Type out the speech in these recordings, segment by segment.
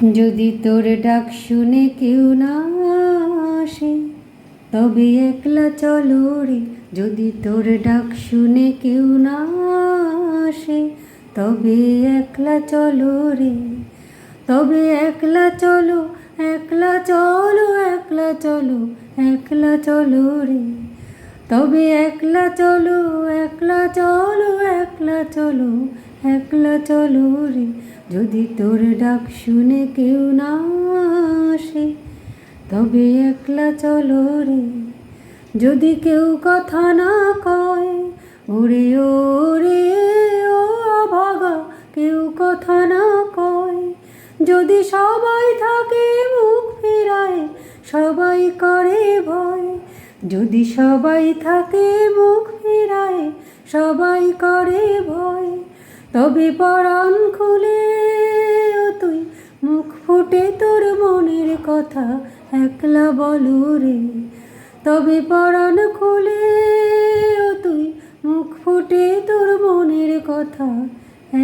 যদি তোর ডাক শুনে কেউ না আসে তবে একলা চলো রে। যদি তোর ডাক শুনে কেউ না আসে তবে একলা চলো রে। তবে একলা চলো, একলা চলো, একলা চলো, একলা চলো রে। তবে একলা চলো, একলা চলো, একলা চলো, একলা চলো রে। যদি তোর ডাক শুনে কেউ না আসে তবে একলা চলো রে। যদি কেউ কথা না কয় ওরে ওরে ও অভাগা, কেউ কথা না কয়। যদি সবাই থাকে মুখ ফিরায়, সবাই করে ভয়। যদি সবাই থাকে মুখ ফিরায়, সবাই করে ভয়। তবে পরাণ খুলে ও তুই মুখ ফুটে তোর মনের কথা একলা বলো রে। তবে পরাণ খুলে ও তুই মুখ ফুটে তোর মনের কথা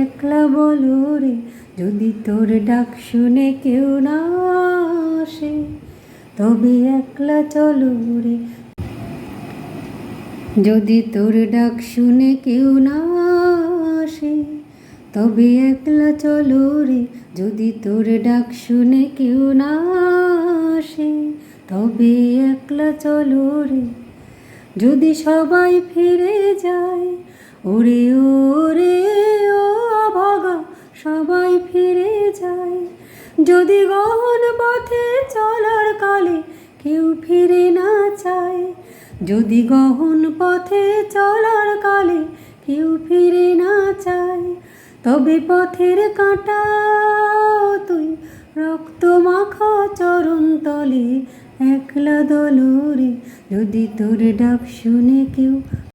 একলা বলো রে। যদি তোর ডাক শুনে কেউ না আসে তবে একলা চলো রে। যদি তোর ডাক শুনে কেউ না আসে তবে একলা চলো রে। যদি তোর ডাক শুনে কেউ না আসে তবে একলা চলো রে। যদি সবাই ফিরে যায় ওরে ওরে ও অভাগা, সবাই ফিরে যায়। যদি গহন পথে চলার কালে কেউ ফিরে না চায়। যদি গহন পথে চলার কালে কেউ ফিরে না চায়। তবে পথের কাঁটা তুই রক্ত মাখা চরণ তলে একলা দলো রে। যদি তোর ডাক শুনে কেউ